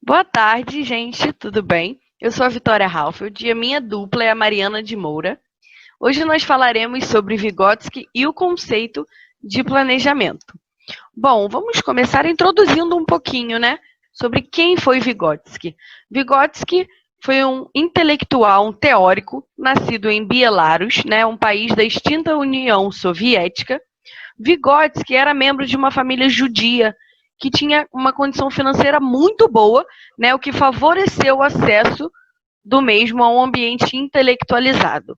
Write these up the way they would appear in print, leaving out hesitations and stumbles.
Boa tarde, gente, tudo bem? Eu sou a Vitória Halfeld e a minha dupla é a Mariana de Moura. Hoje nós falaremos sobre Vygotsky e o conceito de planejamento. Bom, vamos começar introduzindo um pouquinho, né, sobre quem foi Vygotsky. Vygotsky foi um intelectual, um teórico, nascido em Belarus, né, um país da extinta União Soviética. Vygotsky era membro de uma família judia que tinha uma condição financeira muito boa, né, o que favoreceu o acesso do mesmo a um ambiente intelectualizado.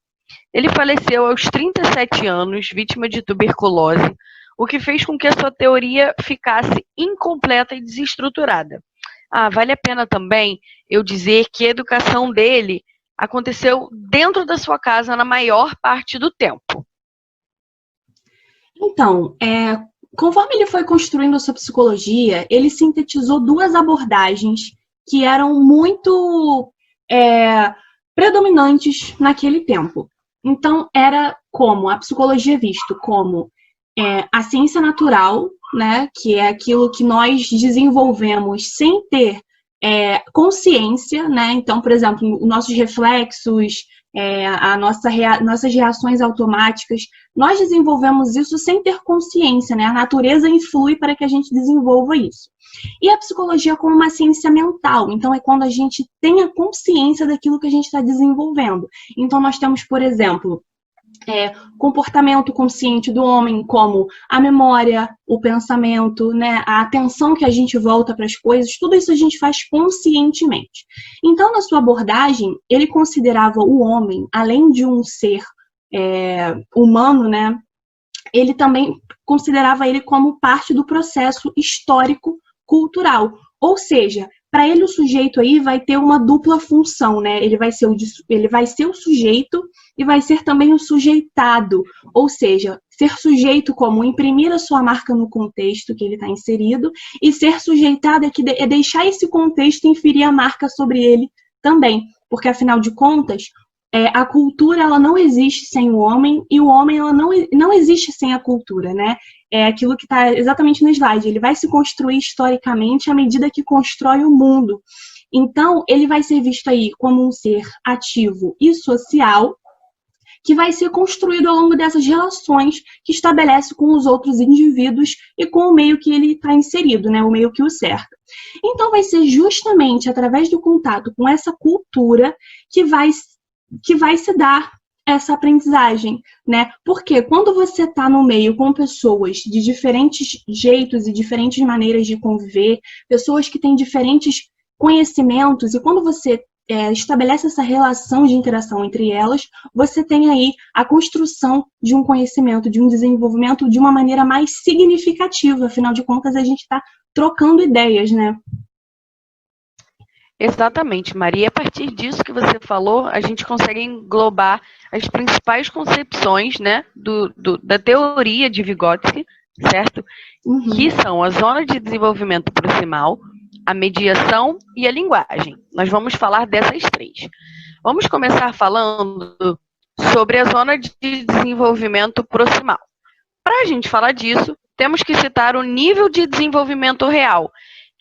Ele faleceu aos 37 anos, vítima de tuberculose, o que fez com que a sua teoria ficasse incompleta e desestruturada. Vale a pena também eu dizer que a educação dele aconteceu dentro da sua casa na maior parte do tempo. Então, conforme ele foi construindo a sua psicologia, ele sintetizou duas abordagens que eram muito predominantes naquele tempo. Então, era como a psicologia visto como a ciência natural, né, que é aquilo que nós desenvolvemos sem ter consciência, né? Então, por exemplo, os nossos reflexos, nossas reações automáticas, nós desenvolvemos isso sem ter consciência, né? A natureza influi para que a gente desenvolva isso. E a psicologia como uma ciência mental, então é quando a gente tem a consciência daquilo que a gente está desenvolvendo. Então nós temos, por exemplo, comportamento consciente do homem, como a memória, o pensamento, né, a atenção que a gente volta para as coisas, tudo isso a gente faz conscientemente. Então, na sua abordagem, ele considerava o homem, além de um ser humano, né, ele também considerava ele como parte do processo histórico-cultural. Ou seja, para ele o sujeito aí vai ter uma dupla função, né? Ele vai ser o sujeito e vai ser também o sujeitado, ou seja, ser sujeito como imprimir a sua marca no contexto que ele está inserido, e ser sujeitado é deixar esse contexto inferir a marca sobre ele também, porque afinal de contas, a cultura ela não existe sem o homem, e o homem ela não existe sem a cultura, né? É aquilo que está exatamente no slide, ele vai se construir historicamente à medida que constrói o mundo. Então, ele vai ser visto aí como um ser ativo e social, que vai ser construído ao longo dessas relações que estabelece com os outros indivíduos e com o meio que ele está inserido, né? O meio que o cerca. Então, vai ser justamente através do contato com essa cultura que vai se dar essa aprendizagem, né? Porque quando você está no meio com pessoas de diferentes jeitos e diferentes maneiras de conviver, pessoas que têm diferentes conhecimentos, e quando você estabelece essa relação de interação entre elas, você tem aí a construção de um conhecimento, de um desenvolvimento de uma maneira mais significativa. Afinal de contas, a gente está trocando ideias, né? Exatamente, Maria. A partir disso que você falou, a gente consegue englobar as principais concepções, né, da teoria de Vygotsky, certo? Uhum. Que são a zona de desenvolvimento proximal, a mediação e a linguagem. Nós vamos falar dessas três. Vamos começar falando sobre a zona de desenvolvimento proximal. Para a gente falar disso, temos que citar o nível de desenvolvimento real,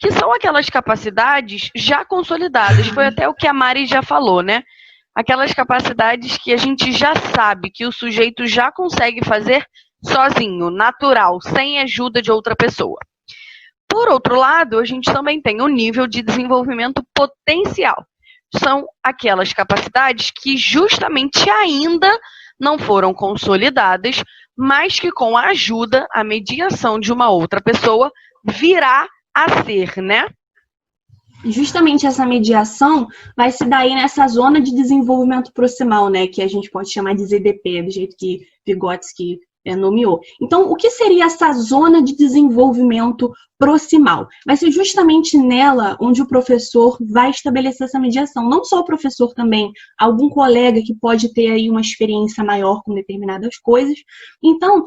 que são aquelas capacidades já consolidadas. Foi até o que a Mari já falou, né? Aquelas capacidades que a gente já sabe que o sujeito já consegue fazer sozinho, natural, sem ajuda de outra pessoa. Por outro lado, a gente também tem o nível de desenvolvimento potencial. São aquelas capacidades que justamente ainda não foram consolidadas, mas que com a ajuda, a mediação de uma outra pessoa, virá a ser, né? Justamente essa mediação vai se dar aí nessa zona de desenvolvimento proximal, né? Que a gente pode chamar de ZDP, do jeito que Vygotsky nomeou. Então, o que seria essa zona de desenvolvimento proximal? Vai ser justamente nela onde o professor vai estabelecer essa mediação. Não só o professor também, algum colega que pode ter aí uma experiência maior com determinadas coisas. Então,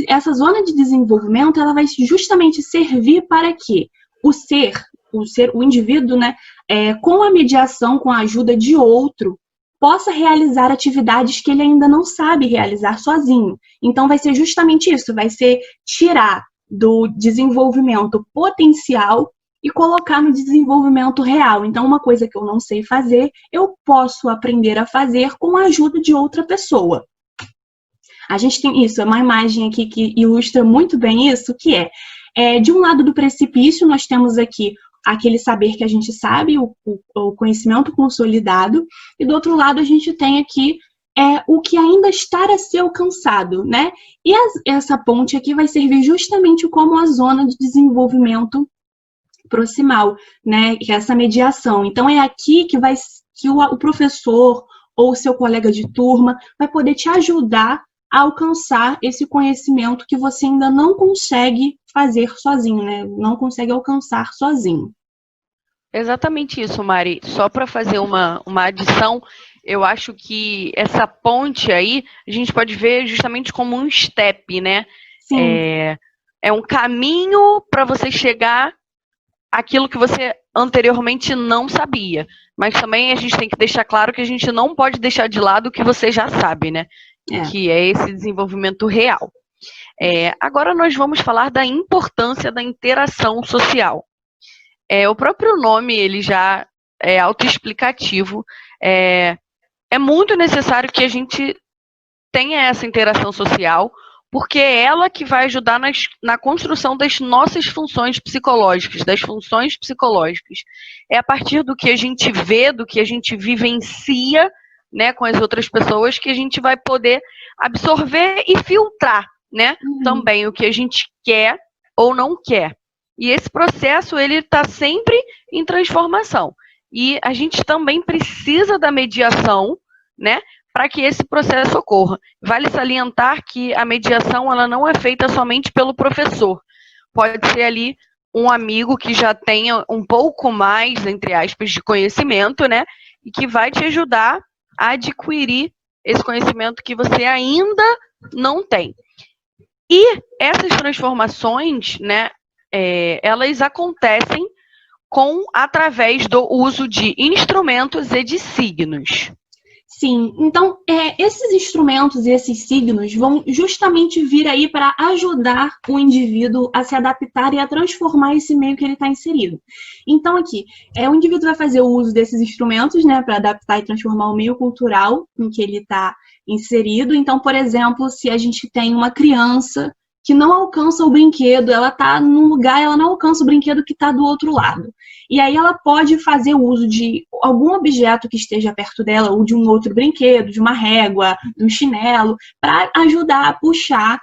essa zona de desenvolvimento, ela vai justamente servir para que o indivíduo, né, com a mediação, com a ajuda de outro, possa realizar atividades que ele ainda não sabe realizar sozinho. Então, vai ser justamente isso, vai ser tirar do desenvolvimento potencial e colocar no desenvolvimento real. Então, uma coisa que eu não sei fazer, eu posso aprender a fazer com a ajuda de outra pessoa. A gente tem isso, é uma imagem aqui que ilustra muito bem isso, que de um lado do precipício, nós temos aqui aquele saber que a gente sabe, o conhecimento consolidado, e do outro lado a gente tem aqui o que ainda está a ser alcançado, né? E essa ponte aqui vai servir justamente como a zona de desenvolvimento proximal, né? Que é essa mediação. Então, é aqui que o professor ou o seu colega de turma vai poder te ajudar a alcançar esse conhecimento que você ainda não consegue fazer sozinho, né? Não consegue alcançar sozinho. Exatamente isso, Mari. Só para fazer uma adição, eu acho que essa ponte aí, a gente pode ver justamente como um step, né? Sim. É um caminho para você chegar àquilo que você anteriormente não sabia. Mas também a gente tem que deixar claro que a gente não pode deixar de lado o que você já sabe, né? Que é esse desenvolvimento real. Agora nós vamos falar da importância da interação social. O próprio nome, ele já é autoexplicativo. É muito necessário que a gente tenha essa interação social, porque é ela que vai ajudar na construção das nossas funções psicológicas, das funções psicológicas. É a partir do que a gente vê, do que a gente vivencia, né, com as outras pessoas, que a gente vai poder absorver e filtrar, né, também o que a gente quer ou não quer. E esse processo, ele está sempre em transformação. E a gente também precisa da mediação, né, para que esse processo ocorra. Vale salientar que a mediação, ela não é feita somente pelo professor. Pode ser ali um amigo que já tenha um pouco mais, entre aspas, de conhecimento, né, e que vai te ajudar a adquirir esse conhecimento que você ainda não tem. E essas transformações, né, elas acontecem através do uso de instrumentos e de signos. Sim, então esses instrumentos e esses signos vão justamente vir aí para ajudar o indivíduo a se adaptar e a transformar esse meio que ele está inserido. Então aqui, o indivíduo vai fazer o uso desses instrumentos, né, para adaptar e transformar o meio cultural em que ele está inserido. Então, por exemplo, se a gente tem uma criança que não alcança o brinquedo, ela está num lugar, ela não alcança o brinquedo que está do outro lado. E aí ela pode fazer uso de algum objeto que esteja perto dela, ou de um outro brinquedo, de uma régua, de um chinelo, para ajudar a puxar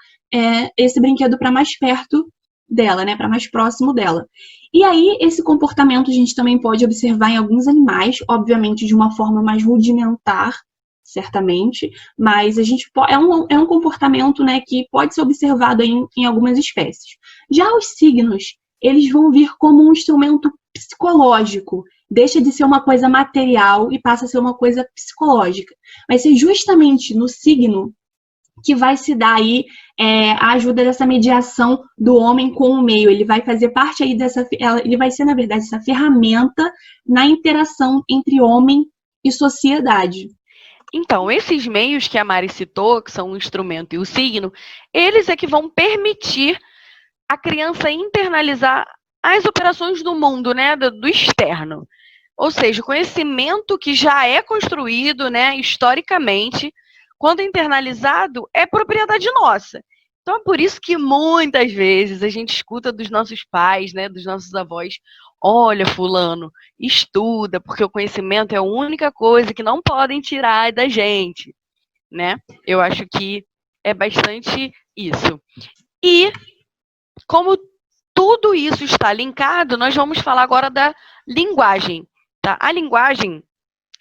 esse brinquedo para mais perto dela, né, para mais próximo dela. E aí esse comportamento a gente também pode observar em alguns animais, obviamente de uma forma mais rudimentar, certamente, mas a gente é um comportamento, né, que pode ser observado em algumas espécies. Já os signos, eles vão vir como um instrumento psicológico, deixa de ser uma coisa material e passa a ser uma coisa psicológica. Vai ser justamente no signo que vai se dar aí a ajuda dessa mediação do homem com o meio. Ele vai fazer parte aí ele vai ser, na verdade, essa ferramenta na interação entre homem e sociedade. Então, esses meios que a Mari citou, que são o instrumento e o signo, eles é que vão permitir a criança internalizar as operações do mundo, né, do externo. Ou seja, o conhecimento que já é construído, né, historicamente, quando internalizado, é propriedade nossa. Então, é por isso que muitas vezes a gente escuta dos nossos pais, né, dos nossos avós, olha, fulano, estuda, porque o conhecimento é a única coisa que não podem tirar da gente, né? Eu acho que é bastante isso. E, como tudo isso está linkado, nós vamos falar agora da linguagem, tá? A linguagem,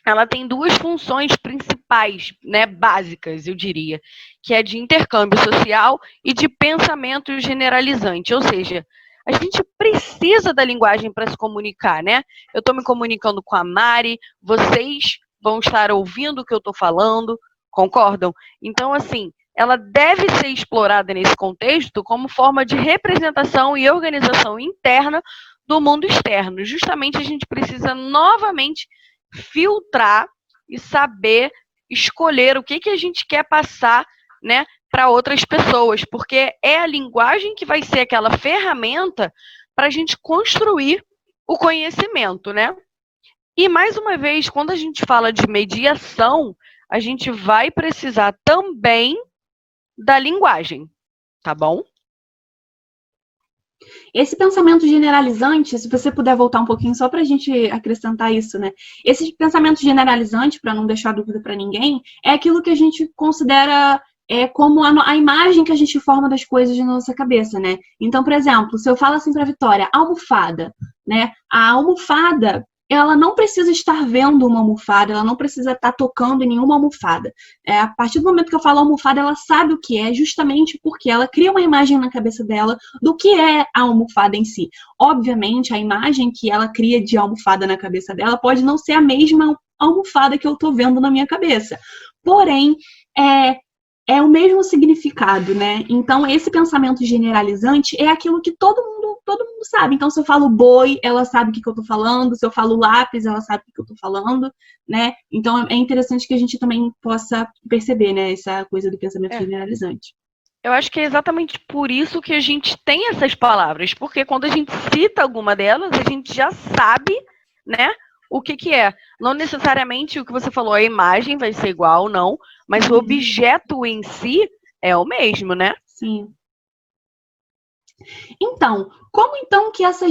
ela tem duas funções principais, né, básicas, eu diria, que é de intercâmbio social e de pensamento generalizante, ou seja, a gente precisa da linguagem para se comunicar, né? Eu estou me comunicando com a Mari, vocês vão estar ouvindo o que eu estou falando, concordam? Então, assim, ela deve ser explorada nesse contexto como forma de representação e organização interna do mundo externo. Justamente a gente precisa novamente filtrar e saber escolher o que a gente quer passar, né, para outras pessoas, porque é a linguagem que vai ser aquela ferramenta para a gente construir o conhecimento, né? E, mais uma vez, quando a gente fala de mediação, a gente vai precisar também da linguagem, tá bom? Esse pensamento generalizante, se você puder voltar um pouquinho só para a gente acrescentar isso, né? Esse pensamento generalizante, para não deixar dúvida para ninguém, é aquilo que a gente considera como a imagem que a gente forma das coisas na nossa cabeça, né? Então, por exemplo, se eu falo assim para a Vitória, almofada, né? A almofada, ela não precisa estar vendo uma almofada, ela não precisa estar tocando em nenhuma almofada. A partir do momento que eu falo almofada, ela sabe o que é, justamente porque ela cria uma imagem na cabeça dela do que é a almofada em si. Obviamente, a imagem que ela cria de almofada na cabeça dela pode não ser a mesma almofada que eu estou vendo na minha cabeça. Porém, é o mesmo significado, né? Então, esse pensamento generalizante é aquilo que todo mundo sabe. Então, se eu falo boi, ela sabe o que eu tô falando. Se eu falo lápis, ela sabe o que eu tô falando, né? Então, é interessante que a gente também possa perceber, né? Essa coisa do pensamento generalizante. Eu acho que é exatamente por isso que a gente tem essas palavras, porque quando a gente cita alguma delas, a gente já sabe, né, o que é. Não necessariamente o que você falou, a imagem vai ser igual, não, mas o objeto em si é o mesmo, né? Sim. Então, como então que essa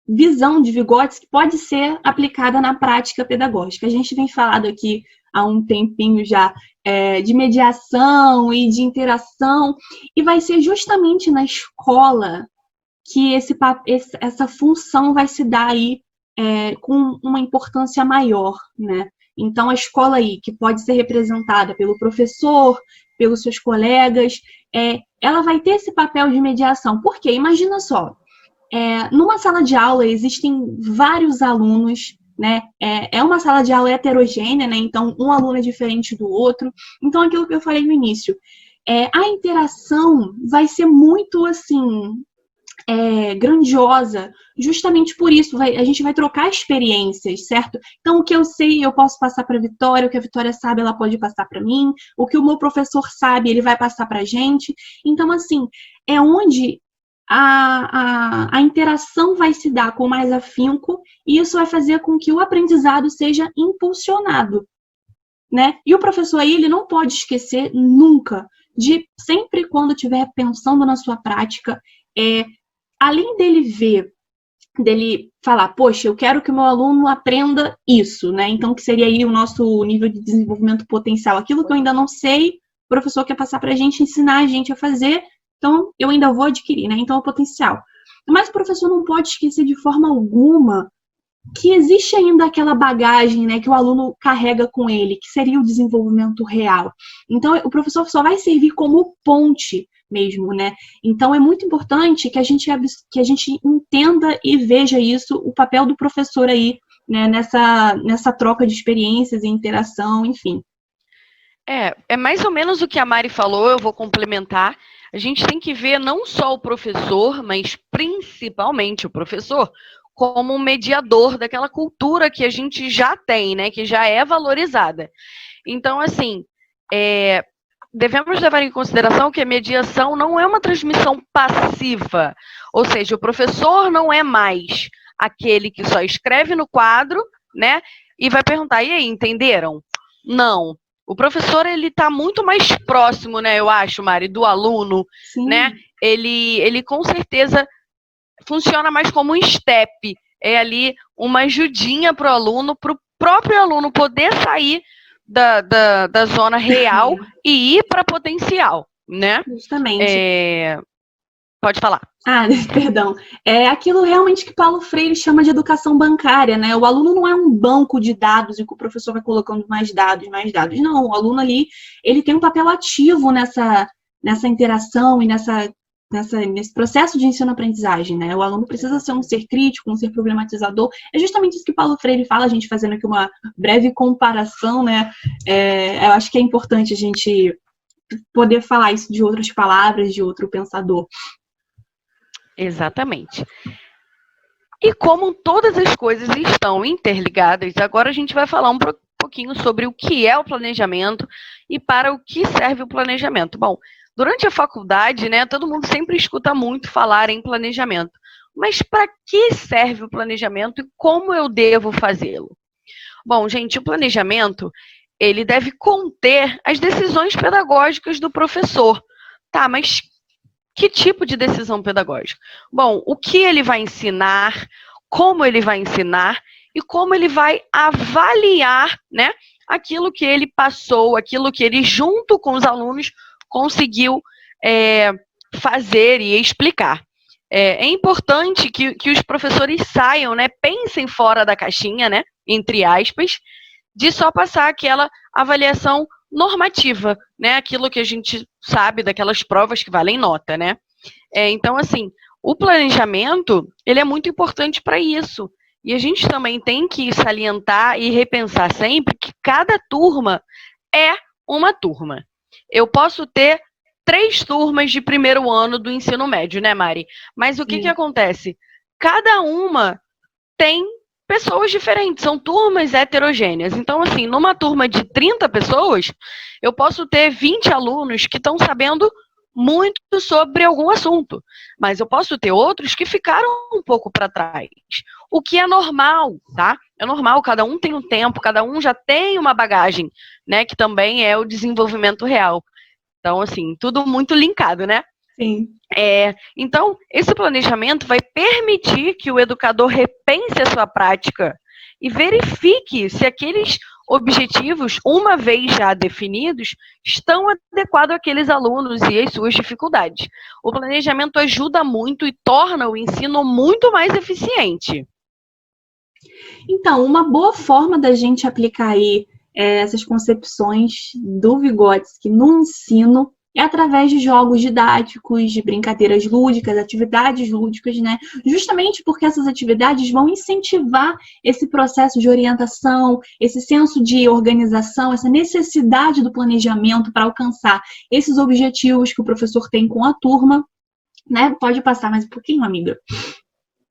visão de Vygotsky pode ser aplicada na prática pedagógica? A gente vem falando aqui há um tempinho já de mediação e de interação, e vai ser justamente na escola que essa função vai se dar aí com uma importância maior, né? Então, a escola aí, que pode ser representada pelo professor, pelos seus colegas, ela vai ter esse papel de mediação. Por quê? Imagina só, numa sala de aula existem vários alunos, né? É uma sala de aula heterogênea, né? Então, um aluno é diferente do outro. Então, aquilo que eu falei no início, a interação vai ser muito, assim, grandiosa, justamente por isso, a gente vai trocar experiências, certo? Então, o que eu sei, eu posso passar para a Vitória, o que a Vitória sabe, ela pode passar para mim, o que o meu professor sabe, ele vai passar para a gente. Então, assim, é onde a interação vai se dar com mais afinco, e isso vai fazer com que o aprendizado seja impulsionado, né? E o professor aí, ele não pode esquecer nunca de, sempre quando estiver pensando na sua prática, além dele falar, poxa, eu quero que o meu aluno aprenda isso, né? Então, que seria aí o nosso nível de desenvolvimento potencial. Aquilo que eu ainda não sei, o professor quer passar para a gente, ensinar a gente a fazer, então eu ainda vou adquirir, né? Então, é o potencial. Mas o professor não pode esquecer de forma alguma que existe ainda aquela bagagem, né, que o aluno carrega com ele, que seria o desenvolvimento real. Então, o professor só vai servir como ponte mesmo, né? Então, é muito importante que a gente entenda e veja isso, o papel do professor aí, né, nessa troca de experiências e interação, enfim. É mais ou menos o que a Mari falou, eu vou complementar. A gente tem que ver não só o professor, mas principalmente o professor, como um mediador daquela cultura que a gente já tem, né? Que já é valorizada. Então, assim, devemos levar em consideração que a mediação não é uma transmissão passiva. Ou seja, o professor não é mais aquele que só escreve no quadro, né? E vai perguntar, e aí, entenderam? Não. O professor, ele está muito mais próximo, né, eu acho, Mari, do aluno, Sim. Né? Ele com certeza funciona mais como um step, é ali uma ajudinha para o aluno, para o próprio aluno poder sair da zona real e ir para potencial, né? Justamente. Pode falar. Perdão. É aquilo realmente que Paulo Freire chama de educação bancária, né? O aluno não é um banco de dados e que o professor vai colocando mais dados, mais dados. Não, o aluno ali, ele tem um papel ativo nessa interação e nesse processo de ensino-aprendizagem, né? O aluno precisa ser um ser crítico, um ser problematizador. É justamente isso que Paulo Freire fala, a gente fazendo aqui uma breve comparação, né? Eu acho que é importante a gente poder falar isso de outras palavras, de outro pensador. Exatamente. E como todas as coisas estão interligadas, agora a gente vai falar um pouquinho sobre o que é o planejamento e para o que serve o planejamento. Bom, durante a faculdade, né, todo mundo sempre escuta muito falar em planejamento. Mas para que serve o planejamento e como eu devo fazê-lo? Bom, gente, o planejamento, ele deve conter as decisões pedagógicas do professor. Tá, mas que tipo de decisão pedagógica? Bom, o que ele vai ensinar, como ele vai ensinar e como ele vai avaliar, né, aquilo que ele passou, aquilo que ele, junto com os alunos, conseguiu fazer e explicar. É importante que os professores saiam, né, pensem fora da caixinha, né, entre aspas, de só passar aquela avaliação normativa, né, aquilo que a gente sabe daquelas provas que valem nota, né. Então, assim, o planejamento, ele é muito importante para isso. E a gente também tem que salientar e repensar sempre que cada turma é uma turma. Eu posso ter 3 turmas de primeiro ano do ensino médio, né, Mari? Mas o que acontece? Cada uma tem pessoas diferentes, são turmas heterogêneas. Então, assim, numa turma de 30 pessoas, eu posso ter 20 alunos que estão sabendo muito sobre algum assunto, mas eu posso ter outros que ficaram um pouco para trás, o que é normal, tá? É normal, cada um tem um tempo, cada um já tem uma bagagem, né, que também é o desenvolvimento real. Então, assim, tudo muito linkado, né? Sim. Então, esse planejamento vai permitir que o educador repense a sua prática e verifique se aqueles objetivos, uma vez já definidos, estão adequados àqueles alunos e às suas dificuldades. O planejamento ajuda muito e torna o ensino muito mais eficiente. Então, uma boa forma da gente aplicar aí essas concepções do Vygotsky no ensino é através de jogos didáticos, de brincadeiras lúdicas, atividades lúdicas, né? Justamente porque essas atividades vão incentivar esse processo de orientação, esse senso de organização, essa necessidade do planejamento para alcançar esses objetivos que o professor tem com a turma, né? Pode passar mais um pouquinho, amiga?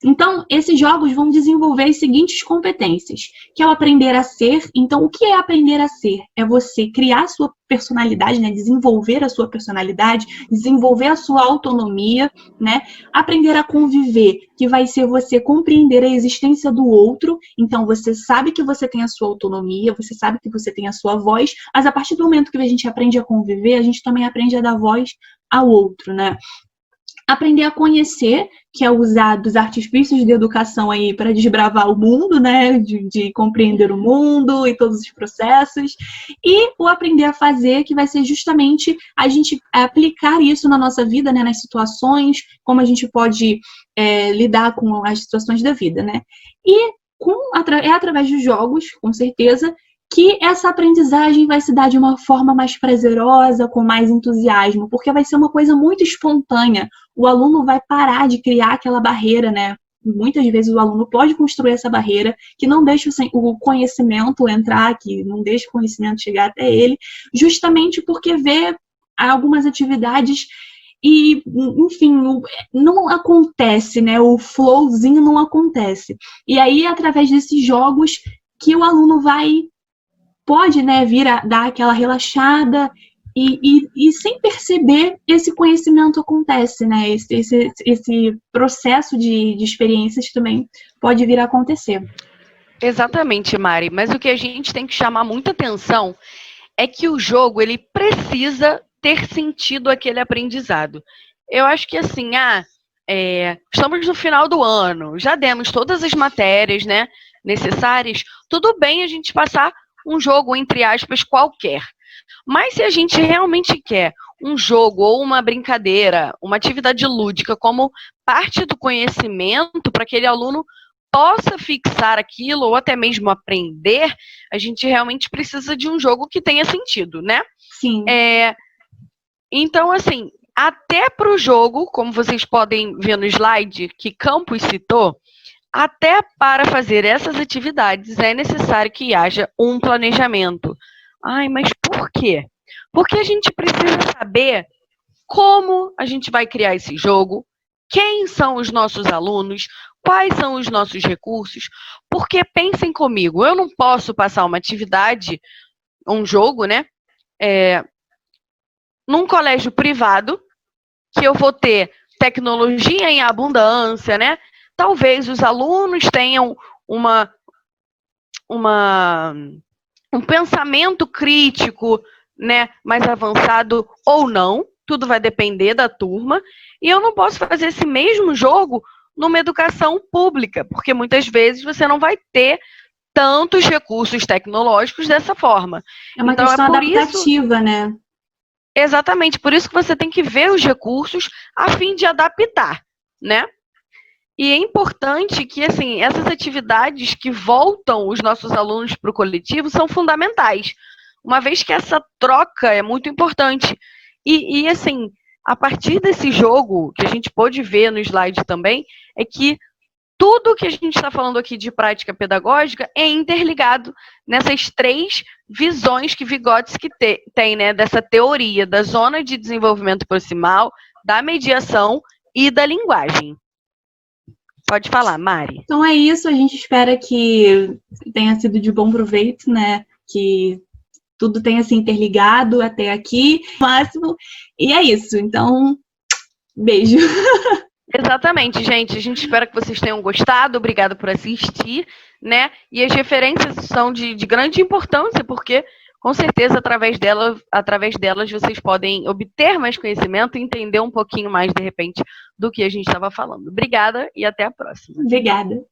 Então, esses jogos vão desenvolver as seguintes competências, que é o aprender a ser. Então, o que é aprender a ser? É você criar a sua personalidade, né? Desenvolver a sua personalidade, desenvolver a sua autonomia, né? Aprender a conviver, que vai ser você compreender a existência do outro. Então, você sabe que você tem a sua autonomia, você sabe que você tem a sua voz, mas a partir do momento que a gente aprende a conviver, a gente também aprende a dar voz ao outro, né? Aprender a conhecer, que é usar dos artifícios de educação aí para desbravar o mundo, né? De compreender o mundo e todos os processos. E o aprender a fazer, que vai ser justamente a gente aplicar isso na nossa vida, né? Nas situações, como a gente pode lidar com as situações da vida, né? E é através dos jogos, com certeza, que essa aprendizagem vai se dar de uma forma mais prazerosa, com mais entusiasmo, porque vai ser uma coisa muito espontânea. O aluno vai parar de criar aquela barreira, né? Muitas vezes o aluno pode construir essa barreira que não deixa o conhecimento entrar, que não deixa o conhecimento chegar até ele, justamente porque vê algumas atividades e, enfim, não acontece, né? O flowzinho não acontece. E aí, através desses jogos, que o aluno pode, né, vir a dar aquela relaxada e sem perceber, esse conhecimento acontece, né? Esse processo de experiências também pode vir a acontecer. Exatamente, Mari. Mas o que a gente tem que chamar muita atenção é que o jogo, ele precisa ter sentido aquele aprendizado. Eu acho que assim, estamos no final do ano, já demos todas as matérias, né, necessárias, tudo bem a gente passar um jogo, entre aspas, qualquer. Mas se a gente realmente quer um jogo ou uma brincadeira, uma atividade lúdica como parte do conhecimento para aquele aluno possa fixar aquilo ou até mesmo aprender, a gente realmente precisa de um jogo que tenha sentido, né? Sim. Então, assim, até para o jogo, como vocês podem ver no slide que Campos citou, até para fazer essas atividades é necessário que haja um planejamento. Ai, mas por quê? Porque a gente precisa saber como a gente vai criar esse jogo, quem são os nossos alunos, quais são os nossos recursos, porque pensem comigo, eu não posso passar uma atividade, um jogo, né, num colégio privado, que eu vou ter tecnologia em abundância, né, talvez os alunos tenham um pensamento crítico, né, mais avançado ou não, tudo vai depender da turma, e eu não posso fazer esse mesmo jogo numa educação pública, porque muitas vezes você não vai ter tantos recursos tecnológicos dessa forma. É uma questão adaptativa, né? Exatamente, por isso que você tem que ver os recursos a fim de adaptar, né? E é importante que, assim, essas atividades que voltam os nossos alunos para o coletivo são fundamentais, uma vez que essa troca é muito importante. E assim, a partir desse jogo, que a gente pôde ver no slide também, é que tudo que a gente está falando aqui de prática pedagógica é interligado nessas 3 visões que Vygotsky tem, né? Dessa teoria da zona de desenvolvimento proximal, da mediação e da linguagem. Pode falar, Mari. Então é isso, a gente espera que tenha sido de bom proveito, né? Que tudo tenha se interligado até aqui, máximo. E é isso, então, beijo. Exatamente, gente. A gente espera que vocês tenham gostado. Obrigada por assistir, né? E as referências são de grande importância, porque, com certeza, através delas, vocês podem obter mais conhecimento e entender um pouquinho mais, de repente, do que a gente estava falando. Obrigada e até a próxima. Obrigada.